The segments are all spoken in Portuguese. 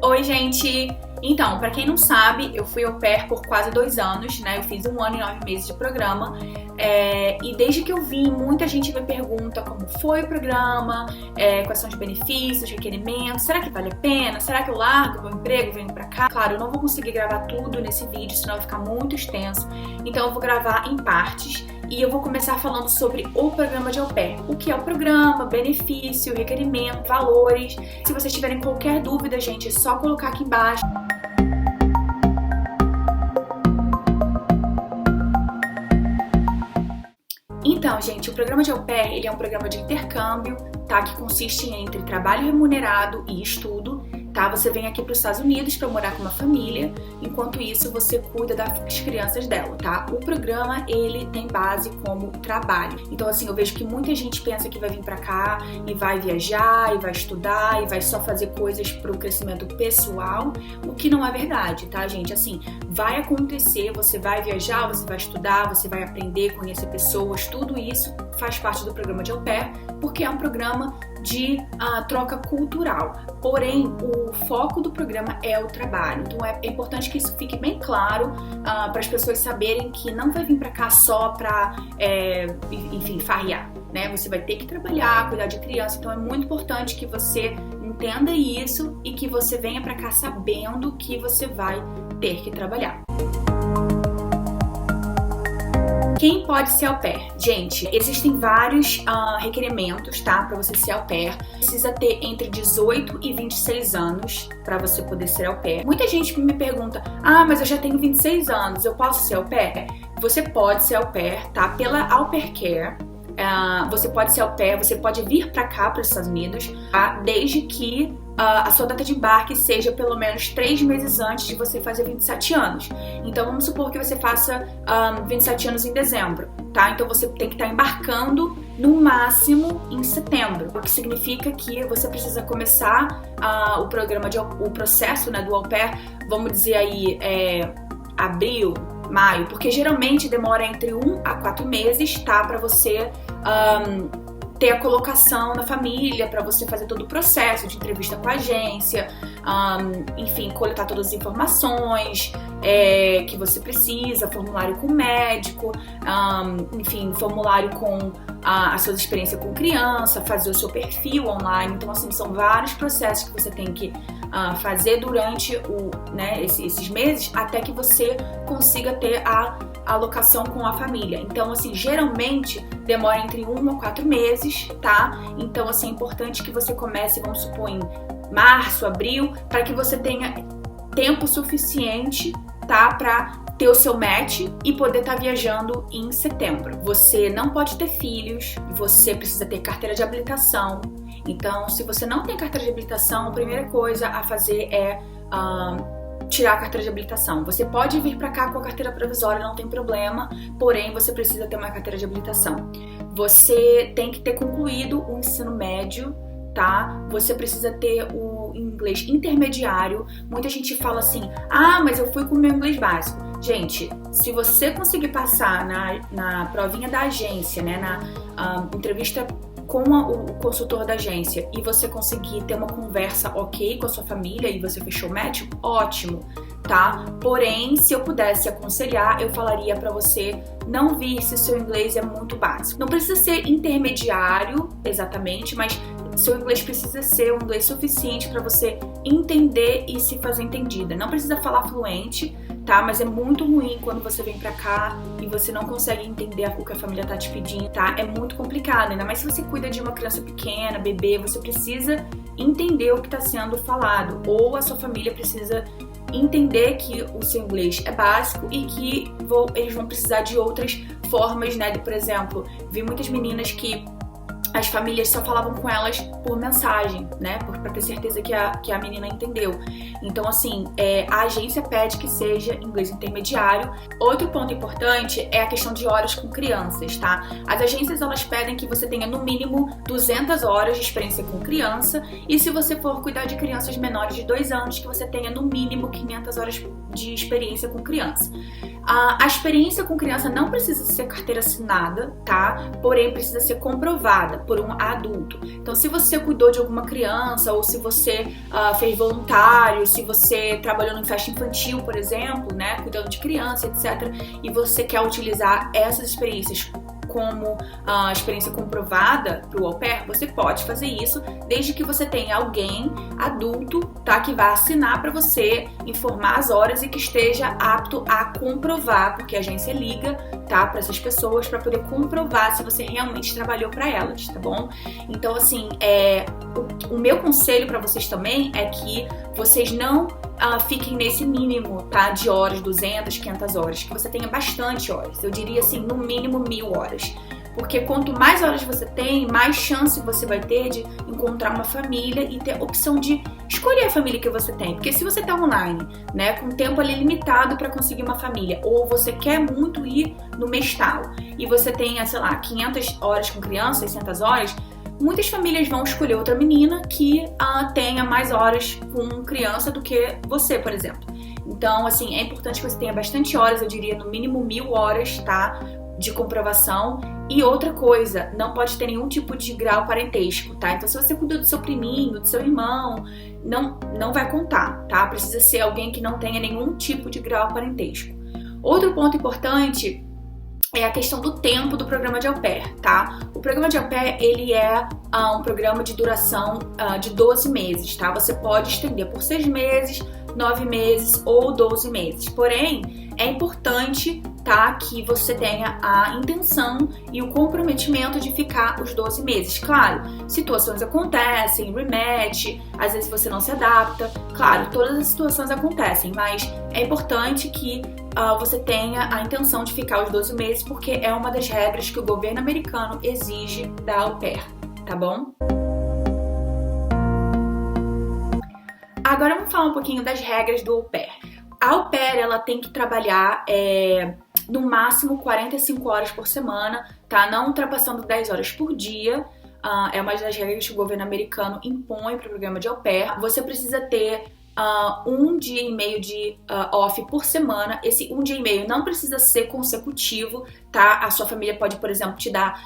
Oi, gente! Então, pra quem não sabe, eu fui au pair por quase 2 anos, né? Eu fiz 1 ano e 9 meses de programa. E desde que eu vim, muita gente me pergunta como foi o programa, quais são os benefícios, requerimentos, será que vale a pena? Será que eu largo meu emprego, venho pra cá? Claro, eu não vou conseguir gravar tudo nesse vídeo, senão vai ficar muito extenso. Então eu vou gravar em partes. E eu vou começar falando sobre o programa de au pair. O que é o programa, benefício, requerimento, valores. Se vocês tiverem qualquer dúvida, gente, é só colocar aqui embaixo. Então, gente, o programa de au pair, ele é um programa de intercâmbio, tá? Que consiste entre trabalho remunerado e estudo. Tá? Você vem aqui para os Estados Unidos para morar com uma família, enquanto isso você cuida das crianças dela, tá? O programa, ele tem base como trabalho. Então, assim, eu vejo que muita gente pensa que vai vir para cá e vai viajar, e vai estudar, e vai só fazer coisas para o crescimento pessoal, o que não é verdade, tá, gente? Assim, vai acontecer, você vai viajar, você vai estudar, você vai aprender, conhecer pessoas, tudo isso faz parte do programa de au pair, porque é um programa de troca cultural. Porém, o foco do programa é o trabalho. Então é importante que isso fique bem claro para as pessoas saberem que não vai vir para cá só para, enfim, farrear, né? Você vai ter que trabalhar, cuidar de criança. Então é muito importante que você entenda isso e que você venha para cá sabendo que você vai ter que trabalhar. Quem pode ser au pair? Gente, existem vários requerimentos, tá? Pra você ser au pair. Precisa ter entre 18 e 26 anos pra você poder ser au pair. Muita gente me pergunta, mas eu já tenho 26 anos, eu posso ser au pair? Você pode ser au pair, tá? Pela Au Pair Care. Você pode ser au pair, você pode vir pra cá, para os Estados Unidos, tá? Desde que a sua data de embarque seja pelo menos 3 meses antes de você fazer 27 anos. Então vamos supor que você faça 27 anos em dezembro, tá? Então você tem que estar embarcando no máximo em setembro, o que significa que você precisa começar o processo, né, do au pair, vamos dizer aí, abril, maio, porque geralmente demora entre 1 a 4 meses, tá? Pra você ter a colocação na família, para você fazer todo o processo de entrevista com a agência, enfim, coletar todas as informações que você precisa, formulário com o médico, enfim, formulário com a sua experiência com criança, fazer o seu perfil online. Então, assim, são vários processos que você tem que fazer durante esses meses até que você consiga ter a alocação com a família. Então, assim, geralmente demora entre 1 a 4 meses, tá? Então, assim, é importante que você comece, vamos supor, em março, abril, para que você tenha tempo suficiente, tá? Pra ter o seu match e poder estar viajando em setembro. Você não pode ter filhos, você precisa ter carteira de habilitação. Então, se você não tem carteira de habilitação, a primeira coisa a fazer é tirar a carteira de habilitação. Você pode vir para cá com a carteira provisória, não tem problema, porém você precisa ter uma carteira de habilitação. Você tem que ter concluído o ensino médio, tá? Você precisa ter o inglês intermediário. Muita gente fala assim, mas eu fui com o meu inglês básico. Gente, se você conseguir passar na provinha da agência, né, na entrevista com o consultor da agência e você conseguir ter uma conversa ok com a sua família e você fechou o match, ótimo, tá? Porém, se eu pudesse aconselhar, eu falaria pra você não vir se seu inglês é muito básico. Não precisa ser intermediário, exatamente, mas seu inglês precisa ser um inglês suficiente para você entender e se fazer entendida. Não precisa falar fluente, tá? Mas é muito ruim quando você vem pra cá e você não consegue entender o que a família tá te pedindo, tá? É muito complicado, ainda mais se você cuida de uma criança pequena, bebê, você precisa entender o que tá sendo falado, ou a sua família precisa entender que o seu inglês é básico e que eles vão precisar de outras formas, né? Por exemplo, vi muitas meninas que as famílias só falavam com elas por mensagem, né? Pra ter certeza que a menina entendeu. Então, assim, a agência pede que seja inglês intermediário. Outro ponto importante é a questão de horas com crianças, tá? As agências, elas pedem que você tenha no mínimo 200 horas de experiência com criança, e se você for cuidar de crianças menores de 2 anos, que você tenha no mínimo 500 horas de experiência com criança. A experiência com criança não precisa ser carteira assinada, tá? Porém, precisa ser comprovada por um adulto. Então, se você cuidou de alguma criança, ou se você fez voluntário, se você trabalhou em festa infantil, por exemplo, né? Cuidando de criança, etc. E você quer utilizar essas experiências como a experiência comprovada para o au pair, você pode fazer isso desde que você tenha alguém adulto, tá, que vai assinar para você, informar as horas e que esteja apto a comprovar, porque a agência liga, tá, para essas pessoas para poder comprovar se você realmente trabalhou para elas, tá bom? Então, assim, o meu conselho para vocês também é que vocês não fiquem nesse mínimo, tá, de horas, 200, 500 horas, que você tenha bastante horas. Eu diria assim, no mínimo 1000 horas. Porque quanto mais horas você tem, mais chance você vai ter de encontrar uma família e ter a opção de escolher a família que você tem. Porque se você tá online, né, com tempo ali limitado para conseguir uma família, ou você quer muito ir no Mestal e você tem, sei lá, 500 horas com criança, 600 horas, muitas famílias vão escolher outra menina que tenha mais horas com criança do que você, por exemplo. Então, assim, é importante que você tenha bastante horas, eu diria no mínimo 1000 horas, tá? De comprovação. E outra coisa, não pode ter nenhum tipo de grau parentesco, tá? Então, se você cuidou do seu priminho, do seu irmão, não vai contar, tá? Precisa ser alguém que não tenha nenhum tipo de grau parentesco. Outro ponto importante é a questão do tempo do programa de au pair, tá? O programa de au pair, ele é um programa de duração de 12 meses, tá? Você pode estender por 6 meses, 9 meses ou 12 meses. Porém, é importante, tá, que você tenha a intenção e o comprometimento de ficar os 12 meses. Claro, situações acontecem, rematch, às vezes você não se adapta. Claro, todas as situações acontecem, mas é importante que você tenha a intenção de ficar os 12 meses, porque é uma das regras que o governo americano exige da au pair, tá bom? Agora vamos falar um pouquinho das regras do au pair. A au pair, ela tem que trabalhar no máximo 45 horas por semana, tá? Não ultrapassando 10 horas por dia. É uma das regras que o governo americano impõe para o programa de au pair. Você precisa ter 1 dia e meio de off por semana. Esse 1 dia e meio não precisa ser consecutivo, tá? A sua família pode, por exemplo, te dar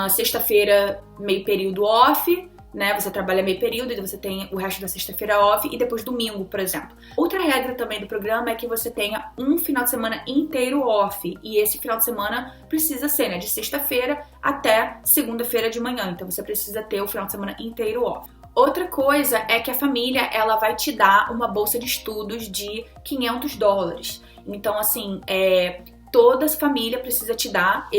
sexta-feira meio período off, né? Você trabalha meio período e você tem o resto da sexta-feira off e depois domingo, por exemplo. Outra regra também do programa é que você tenha um final de semana inteiro off, e esse final de semana precisa ser, né, de sexta-feira até segunda-feira de manhã. Então você precisa ter o final de semana inteiro off. Outra coisa é que a família, ela vai te dar uma bolsa de estudos de $500. Então, assim, toda família precisa te dar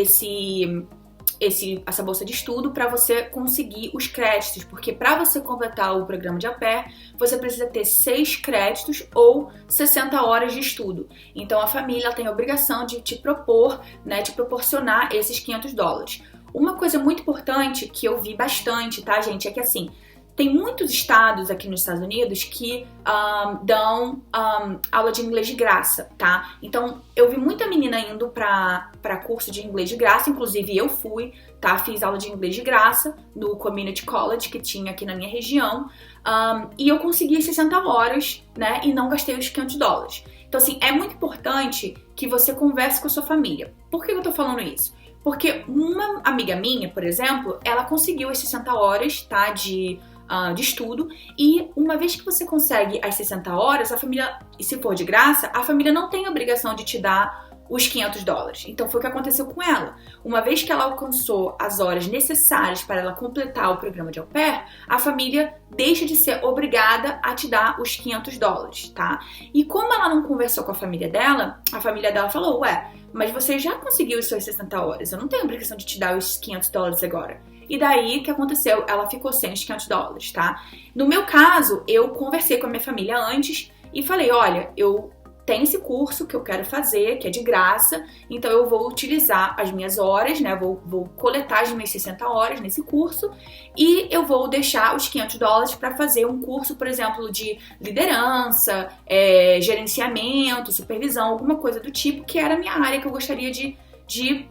essa bolsa de estudo para você conseguir os créditos, porque para você completar o programa de au pair, você precisa ter 6 créditos ou 60 horas de estudo. Então a família tem a obrigação de te propor, né, te proporcionar esses $500. Uma coisa muito importante que eu vi bastante, tá, gente, é que assim, tem muitos estados aqui nos Estados Unidos que dão aula de inglês de graça, tá? Então, eu vi muita menina indo pra curso de inglês de graça, inclusive eu fui, tá? Fiz aula de inglês de graça no Community College que tinha aqui na minha região, e eu consegui 60 horas, né? E não gastei os $500. Então, assim, é muito importante que você converse com a sua família. Por que eu tô falando isso? Porque uma amiga minha, por exemplo, ela conseguiu as 60 horas, tá? De estudo, e uma vez que você consegue as 60 horas, a família, e se for de graça, a família não tem a obrigação de te dar os $500. Então foi o que aconteceu com ela. Uma vez que ela alcançou as horas necessárias para ela completar o programa de au pair, a família deixa de ser obrigada a te dar os $500, tá? E como ela não conversou com a família dela falou, mas você já conseguiu as suas 60 horas, eu não tenho obrigação de te dar os $500 agora. E daí, o que aconteceu? Ela ficou sem os $500, tá? No meu caso, eu conversei com a minha família antes e falei, olha, eu tenho esse curso que eu quero fazer, que é de graça, então eu vou utilizar as minhas horas, né? Vou coletar as minhas 60 horas nesse curso e eu vou deixar os $500 para fazer um curso, por exemplo, de liderança, gerenciamento, supervisão, alguma coisa do tipo, que era a minha área que eu gostaria de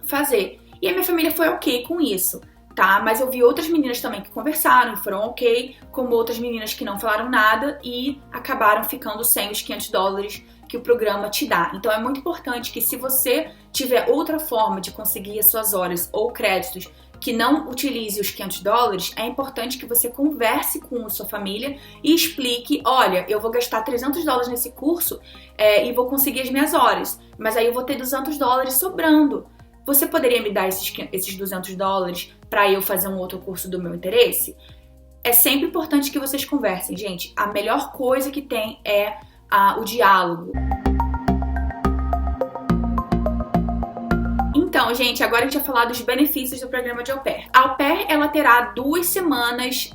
fazer. E a minha família foi ok com isso, tá? Mas eu vi outras meninas também que conversaram e foram ok, como outras meninas que não falaram nada e acabaram ficando sem os $500 que o programa te dá. Então é muito importante que, se você tiver outra forma de conseguir as suas horas ou créditos que não utilize os $500, é importante que você converse com a sua família e explique: olha, eu vou gastar $300 nesse curso e vou conseguir as minhas horas, mas aí eu vou ter $200 sobrando. Você poderia me dar esses $200 para eu fazer um outro curso do meu interesse? É sempre importante que vocês conversem, gente. A melhor coisa que tem é o diálogo. Então, gente, agora a gente vai falar dos benefícios do programa de au pair. A au pair, ela terá 2 semanas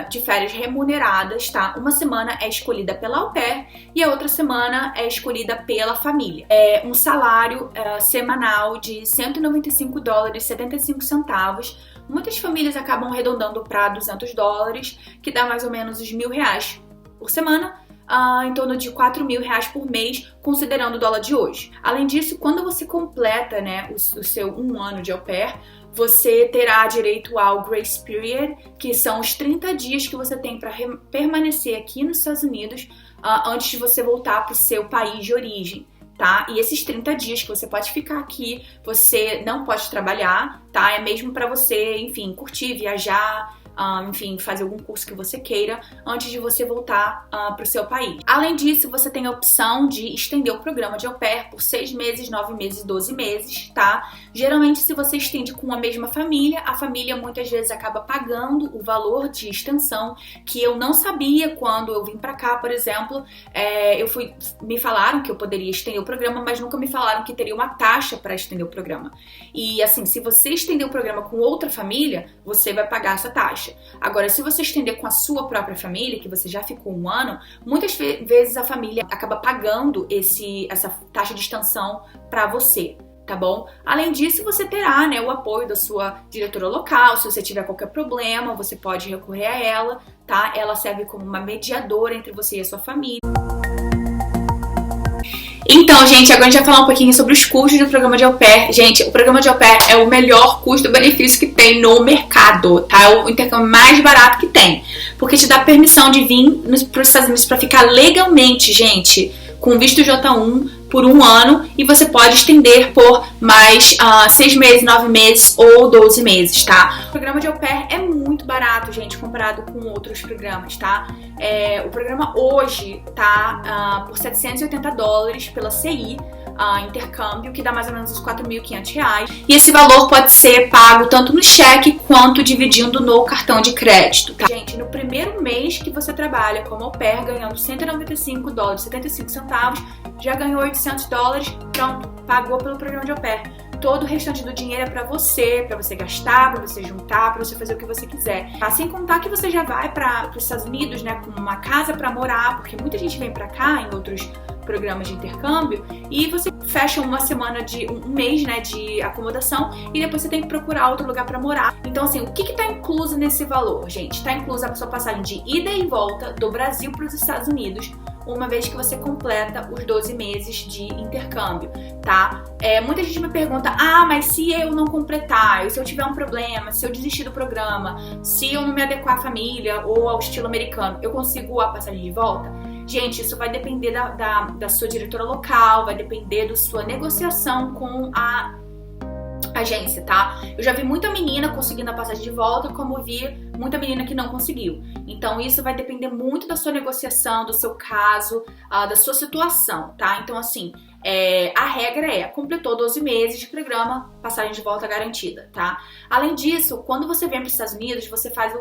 de férias remuneradas, tá? Uma semana é escolhida pela au pair e a outra semana é escolhida pela família. É um salário semanal de $195,75. Muitas famílias acabam arredondando para $200, que dá mais ou menos uns R$1.000 por semana. Em torno de R$4.000 por mês, considerando o dólar de hoje. Além disso, quando você completa, né, o seu 1 ano de au pair, você terá direito ao Grace Period, que são os 30 dias que você tem para permanecer aqui nos Estados Unidos antes de você voltar para o seu país de origem. Tá? E esses 30 dias que você pode ficar aqui, você não pode trabalhar, tá? É mesmo para você, enfim, curtir, viajar, enfim, fazer algum curso que você queira antes de você voltar para o seu país. Além disso, você tem a opção de estender o programa de au pair por 6 meses, 9 meses, 12 meses, tá? Geralmente, se você estende com a mesma família, a família muitas vezes acaba pagando o valor de extensão, que eu não sabia quando eu vim para cá, por exemplo. Me falaram que eu poderia estender o programa, mas nunca me falaram que teria uma taxa para estender o programa. E assim, se você estender o programa com outra família, você vai pagar essa taxa. Agora, se você estender com a sua própria família, que você já ficou 1 ano, muitas vezes a família acaba pagando essa taxa de extensão para você, tá bom? Além disso, você terá, né, o apoio da sua diretora local. Se você tiver qualquer problema, você pode recorrer a ela, tá? Ela serve como uma mediadora entre você e a sua família. Então, gente, agora a gente vai falar um pouquinho sobre os custos do programa de au pair. Gente, o programa de au pair é o melhor custo-benefício que tem no mercado, tá? É o intercâmbio mais barato que tem, porque te dá permissão de vir para os Estados Unidos para ficar legalmente, gente, com visto J1 por 1 ano, e você pode estender por mais 6 meses, 9 meses ou 12 meses, tá? O programa de au pair é muito barato, gente, comparado com outros programas, tá? O programa hoje tá por $780 pela CI, intercâmbio, que dá mais ou menos uns R$4.500. E esse valor pode ser pago tanto no cheque quanto dividindo no cartão de crédito, tá? Gente, no primeiro mês que você trabalha como au pair, ganhando $195,75, já ganhou $800, pronto, pagou pelo programa de au pair. Todo o restante do dinheiro é pra você gastar, pra você juntar, pra você fazer o que você quiser. Tá? Sem contar que você já vai para os Estados Unidos, né, com uma casa pra morar, porque muita gente vem pra cá em outros programas de intercâmbio, e você fecha uma semana um mês, né, de acomodação, e depois você tem que procurar outro lugar pra morar. Então, assim, o que tá incluso nesse valor, gente? Tá inclusa a sua passagem de ida e volta do Brasil para os Estados Unidos, uma vez que você completa os 12 meses de intercâmbio, tá? Muita gente me pergunta: mas se eu não completar, se eu tiver um problema, se eu desistir do programa, se eu não me adequar à família ou ao estilo americano, eu consigo a passagem de volta? Gente, isso vai depender da sua diretora local, vai depender da sua negociação com a agência, tá? Eu já vi muita menina conseguindo a passagem de volta, como vi muita menina que não conseguiu. Então isso vai depender muito da sua negociação, do seu caso, da sua situação, tá? Então assim, a regra completou 12 meses de programa, passagem de volta garantida, tá? Além disso, quando você vem para os Estados Unidos, você faz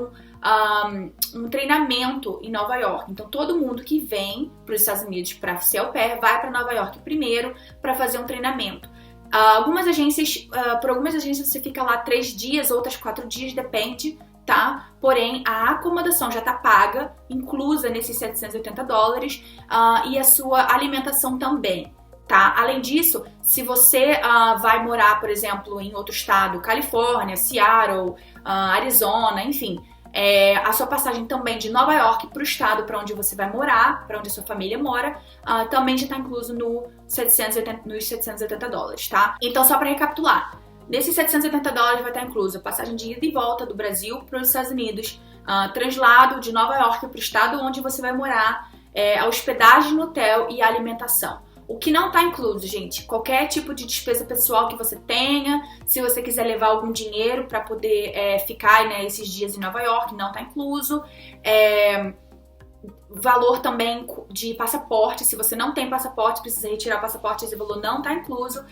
um treinamento em Nova York. Então todo mundo que vem para os Estados Unidos para ser au pair vai para Nova York primeiro para fazer um treinamento. Por algumas agências você fica lá 3 dias, outras 4 dias, depende, tá? Porém, a acomodação já tá paga, inclusa nesses $780, e a sua alimentação também, tá? Além disso, se você vai morar, por exemplo, em outro estado, Califórnia, Seattle, Arizona, enfim, a sua passagem também de Nova York para o estado para onde você vai morar, para onde a sua família mora, também já está incluso nos $780, tá? Então, só para recapitular, Nesses $780 vai estar incluso a passagem de ida e volta do Brasil para os Estados Unidos, translado de Nova York para o estado onde você vai morar, a hospedagem no hotel e a alimentação. O que não está incluso, gente, qualquer tipo de despesa pessoal que você tenha, se você quiser levar algum dinheiro para poder ficar, né, esses dias em Nova York, não está incluso. Valor também de passaporte, se você não tem passaporte, precisa retirar o passaporte, esse valor não está incluso.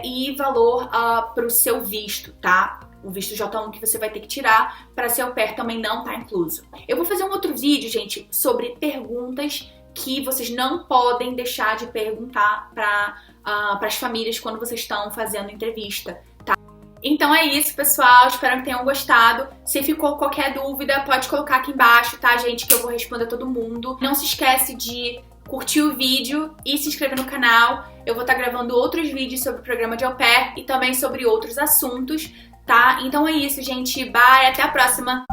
E valor para o seu visto, tá? O visto J1 que você vai ter que tirar para ser au pair também não está incluso. Eu vou fazer um outro vídeo, gente, sobre perguntas que vocês não podem deixar de perguntar para as famílias quando vocês estão fazendo entrevista, tá? Então é isso, pessoal. Espero que tenham gostado. Se ficou qualquer dúvida, pode colocar aqui embaixo, tá, gente? Que eu vou responder a todo mundo. Não se esquece de curtir o vídeo e se inscrever no canal. Eu vou estar gravando outros vídeos sobre o programa de au pair e também sobre outros assuntos, tá? Então é isso, gente. Bye, até a próxima!